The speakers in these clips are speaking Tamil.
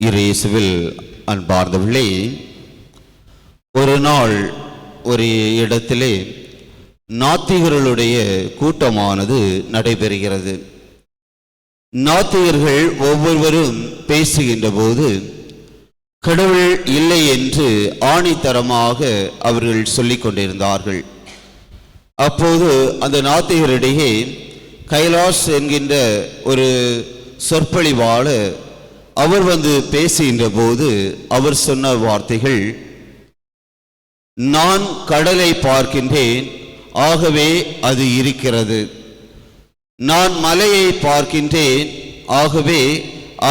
இயேசுவில் அன்பார்ந்தவர்களே, ஒரு நாள் ஒரு இடத்திலே நாத்திகர்களுடைய கூட்டமானது நடைபெறுகிறது. நாத்திகர்கள் ஒவ்வொருவரும் பேசுகின்ற போது கடவுள் இல்லை என்று ஆணித்தரமாக அவர்கள் சொல்லிக் கொண்டிருந்தார்கள். அப்போது அந்த நாத்திகரிடையே கைலாஷ் என்கின்ற ஒரு சொற்பொழிவாளர் அவர் வந்து பேசுகின்ற போது அவர் சொன்ன வார்த்தைகள், நான் கடலை பார்க்கின்றேன், ஆகவே அது இருக்கிறது. நான் மலையை பார்க்கின்றேன், ஆகவே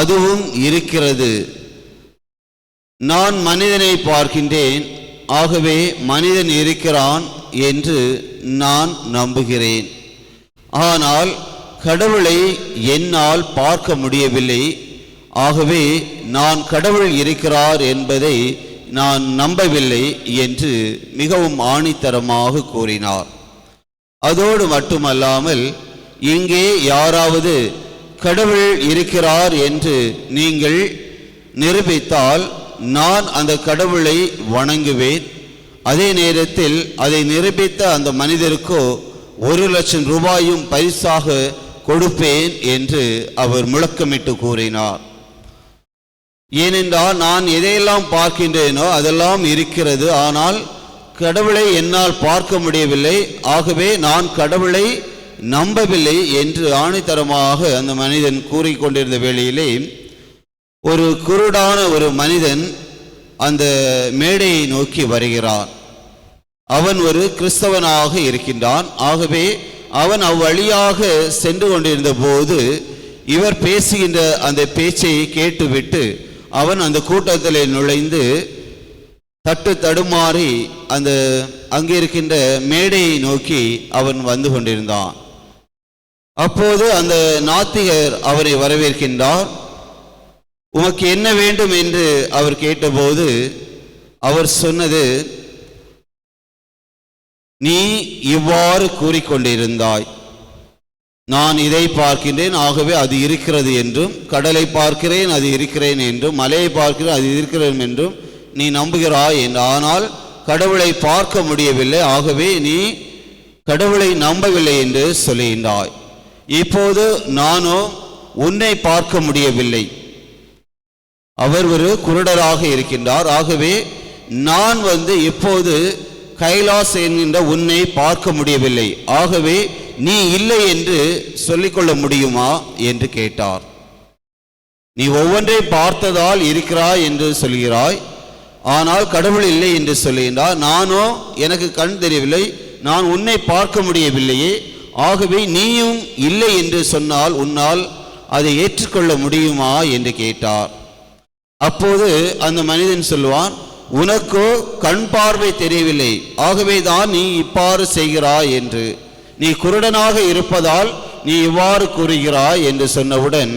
அதுவும் இருக்கிறது. நான் மனிதனை பார்க்கின்றேன், ஆகவே மனிதன் இருக்கிறான் என்று நான் நம்புகிறேன். ஆனால் கடவுளை என்னால் பார்க்க முடியவில்லை, ஆகவே நான் கடவுள் இருக்கிறார் என்பதை நான் நம்பவில்லை என்று மிகவும் ஆணித்தரமாக கூறினார். அதோடு மட்டுமல்லாமல், இங்கே யாராவது கடவுள் இருக்கிறார் என்று நீங்கள் நிரூபித்தால் நான் அந்த கடவுளை வணங்குவேன். அதே நேரத்தில் அதை நிரூபித்த அந்த மனிதருக்கோ 1,00,000 ரூபாயும் பரிசாக கொடுப்பேன் என்று அவர் முழக்கமிட்டு கூறினார். ஏனென்றால் நான் எதையெல்லாம் பார்க்கின்றேனோ அதெல்லாம் இருக்கிறது, ஆனால் கடவுளை என்னால் பார்க்க முடியவில்லை, ஆகவே நான் கடவுளை நம்பவில்லை என்று ஆணித்தரமாக அந்த மனிதன் கூறிக்கொண்டிருந்த வேளையிலே ஒரு குருடான ஒரு மனிதன் அந்த மேடையை நோக்கி வருகிறான். அவன் ஒரு கிறிஸ்தவனாக இருக்கின்றான். ஆகவே அவன் அவ்வழியாக சென்று கொண்டிருந்த போது இவர் பேசுகின்ற அந்த பேச்சை கேட்டுவிட்டு அவன் அந்த கூட்டத்தில் நுழைந்து தட்டு தடுமாறி அந்த அங்கே இருக்கின்ற மேடையை நோக்கி அவன் வந்து கொண்டிருந்தான். அப்போது அந்த நாத்திகர் அவரை வரவேற்கின்றார். உமக்கு என்ன வேண்டும் என்று அவர் கேட்டபோது அவர் சொன்னது, நீ இவ்வாறு கூறிக்கொண்டிருந்தாய், நான் இதை பார்க்கின்றேன், ஆகவே அது இருக்கிறது என்றும், கடலை பார்க்கிறேன் அது இருக்கிறேன் என்றும், மலையை பார்க்கிறேன் அது இருக்கிறேன் என்றும் நீ நம்புகிறாய் என்று. ஆனால் கடவுளை பார்க்க முடியவில்லை, ஆகவே நீ கடவுளை நம்பவில்லை என்று சொல்லுகின்றாய். இப்போது நானோ உன்னை பார்க்க முடியவில்லை. அவர் ஒரு குருடராக இருக்கின்றார். ஆகவே நான் வந்து இப்போது கைலாஸ் என்கின்ற உன்னை பார்க்க முடியவில்லை, ஆகவே நீ இல்லை என்று சொல்லிக்கொள்ள முடியுமா என்று கேட்டார். நீ ஒவ்வொன்றை பார்த்ததால் இருக்கிறாய் என்று சொல்கிறாய், ஆனால் கடவுள் இல்லை என்று சொல்லுகின்றார். நானோ எனக்கு கண் தெரியவில்லை, நான் உன்னை பார்க்க முடியவில்லையே, ஆகவே நீயும் இல்லை என்று சொன்னால் உன்னால் அதை ஏற்றுக்கொள்ள முடியுமா என்று கேட்டார். அப்போது அந்த மனிதன் சொல்வான், உனக்கோ கண் பார்வை தெரியவில்லை, ஆகவே தான் நீ இவ்வாறு செய்கிறாய் என்று. நீ குருடனாக இருப்பதால் நீ இவ்வாறு கூறுகிறாய் என்று சொன்னவுடன்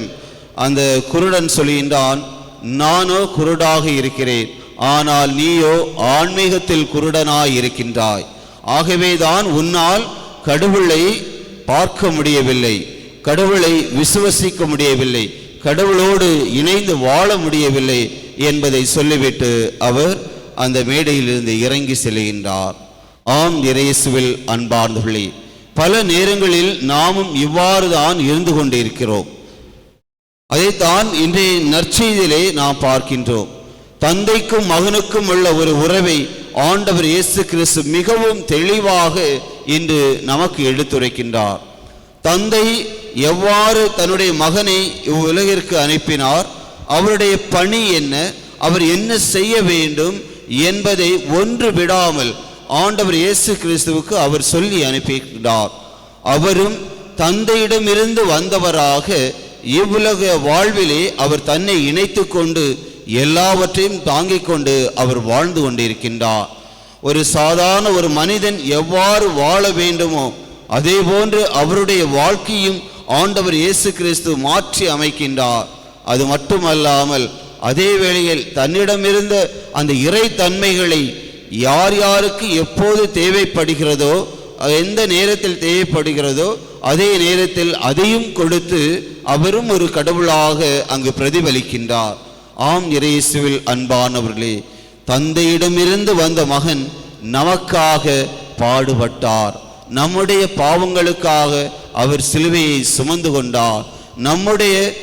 அந்த குருடன் சொல்கின்றான், நானோ குருடாக இருக்கிறேன், ஆனால் நீயோ ஆன்மீகத்தில் குருடனாய் இருக்கின்றாய். ஆகவே தான் உன்னால் கடவுளை பார்க்க முடியவில்லை, கடவுளை விசுவசிக்க முடியவில்லை, கடவுளோடு இணைந்து வாழ முடியவில்லை என்பதை சொல்லிவிட்டு அவர் அந்த மேடையிலிருந்து இறங்கி செல்கின்றார். ஆம் இயேசுவில் அன்பார்ந்தவர்களே, பல நேரங்களில் நாமும் இவ்வாறு தான் இருந்து கொண்டிருக்கிறோம். அதைத்தான் இன்றைய நற்செய்தியிலே நாம் பார்க்கின்றோம். தந்தைக்கும் மகனுக்கும் உள்ள ஒரு உறவை ஆண்டவர் இயேசு கிறிஸ்து மிகவும் தெளிவாக இன்று நமக்கு எடுத்துரைக்கின்றார். தந்தை எவ்வாறு தன்னுடைய மகனை இவ்வுலகிற்கு அனுப்பினார், அவருடைய பணி என்ன, அவர் என்ன செய்ய வேண்டும் என்பதை ஒன்று விடாமல் ஆண்டவர் இயேசு கிறிஸ்துவுக்கு அவர் சொல்லி அனுப்பினார். அவரும் தந்தையிடமிருந்து வந்தவராக இவ்வுலக வாழ்விலே அவர் தன்னை இணைத்து கொண்டு எல்லாவற்றையும் தாங்கிக் கொண்டு அவர் வாழ்ந்து கொண்டிருக்கின்றார். ஒரு சாதாரண ஒரு மனிதன் எவ்வாறு வாழ வேண்டுமோ அதே போன்று அவருடைய வாழ்க்கையும் ஆண்டவர் இயேசு கிறிஸ்து மாற்றி அமைக்கின்றார். அது மட்டுமல்லாமல் அதே வேளையில் தன்னிடமிருந்த அந்த இறை தன்மைகளை யார் யாருக்கு எப்போது தேவைப்படுகிறதோ, எந்த நேரத்தில் தேவைப்படுகிறதோ அதே நேரத்தில் அதையும் கொடுத்து அவரும் ஒரு கடவுளாக அங்கு பிரதிபலிக்கின்றார். ஆம் இயேசுவில் அன்பானவர்களே, தந்தையிடமிருந்து வந்த மகன் நமக்காக பாடுபட்டார். நம்முடைய பாவங்களுக்காக அவர் சிலுவையை சுமந்து கொண்டார். நம்முடைய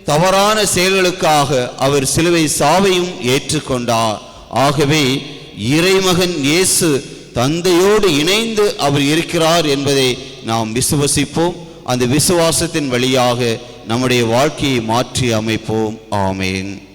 தவறான செயல்களுக்காக அவர் சிலுவை சாவையும் ஏற்றுக்கொண்டார். ஆகவே இறைமகன் இயேசு தந்தையோடு இணைந்து அவர் இருக்கிறார் என்பதை நாம் விசுவசிப்போம். அந்த விசுவாசத்தின் வழியாக நம்முடைய வாழ்க்கையை மாற்றி அமைப்போம். ஆமேன்.